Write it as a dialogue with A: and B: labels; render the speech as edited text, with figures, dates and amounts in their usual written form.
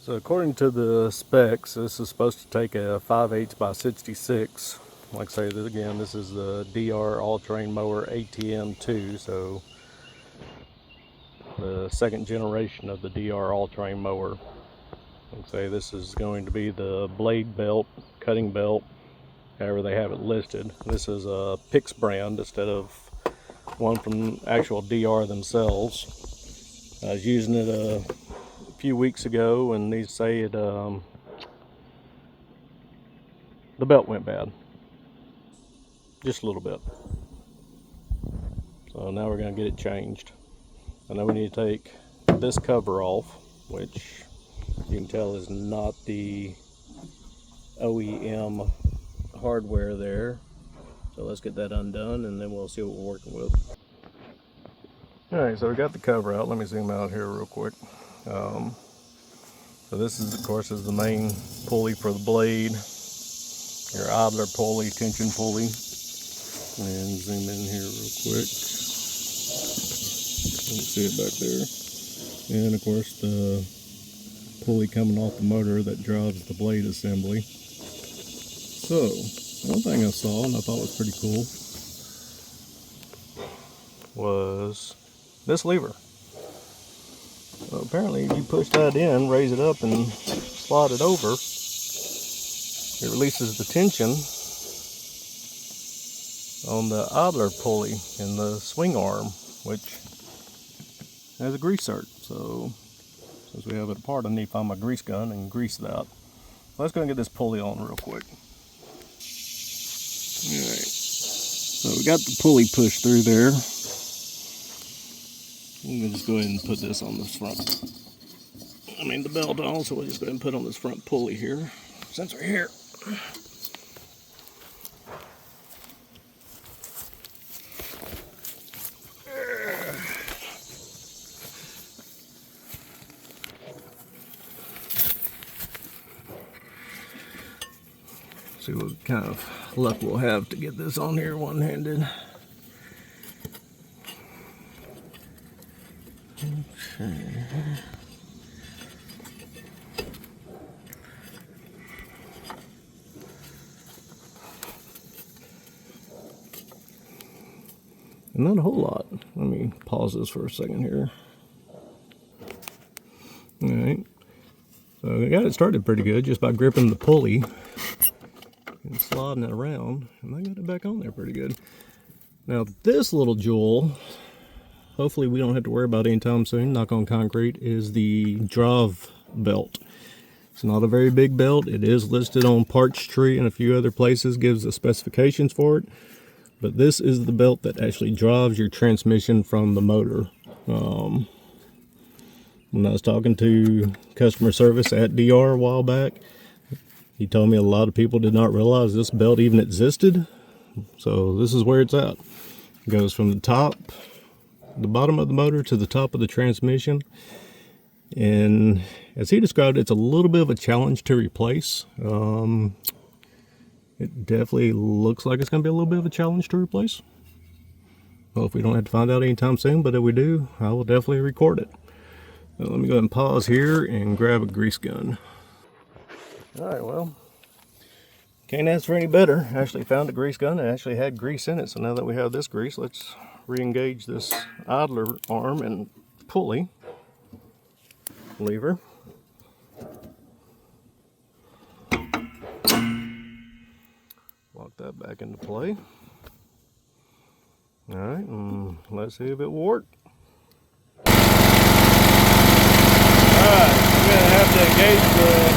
A: So according to the specs, this is supposed to take a 5/8 by 66. Like I say, again, this is the DR all-terrain mower ATM2, so the second generation of the DR all-terrain mower. Like I say, this is going to be the blade belt, cutting belt, however they have it listed. This is a Pix brand instead of one from actual DR themselves. I was using it a few weeks ago, and they say it the belt went bad, just a little bit. So now we're going to get it changed. I know we need to take this cover off, which you can tell is not the OEM hardware there. So let's get that undone, and then we'll see what we're working with. Alright, so we got the cover out. Let me zoom out here real quick. So this is, of course, is the main pulley for the blade, your idler pulley, tension pulley. And zoom in here real quick. You can see it back there. And of course the pulley coming off the motor that drives the blade assembly. So, one thing I saw and I thought was pretty cool was this lever. So apparently if you push that in, raise it up and slide it over, it releases the tension on the idler pulley in the swing arm, which has a grease zerk. So since we have it apart, I need to find my grease gun and grease that. Let's go and get this pulley on real quick. Alright, so we got the pulley pushed through there. I'm going to just go ahead and put this on this front. The belt on, so we'll just go ahead and put on this front pulley here, since we're here. See what kind of luck we'll have to get this on here one-handed. Okay. Not a whole lot. Let me pause this for a second here. Alright. So I got it started pretty good just by gripping the pulley and sliding it around, and I got it back on there pretty good. Now this little jewel, hopefully we don't have to worry about anytime soon, knock on concrete, is the drive belt. It's not a very big belt. It is listed on Parch Tree and a few other places, gives the specifications for it. But this is the belt that actually drives your transmission from the motor. When I was talking to customer service at DR a while back, he told me a lot of people did not realize this belt even existed. So this is where it's at. It goes from the top, the bottom of the motor, to the top of the transmission. And as he described it, it's a little bit of a challenge to replace. It definitely looks like it's going to be a little bit of a challenge to replace. Well, if we don't have to find out anytime soon, but if we do, I will definitely record it. Now, let me go ahead and pause here and grab a grease gun. Alright, well, can't ask for any better. I actually found a grease gun that actually had grease in it. So now that we have this grease, let's re-engage this idler arm and pulley lever. Lock that back into play. Alright, and let's see if it will work. Alright, we're going to have to engage the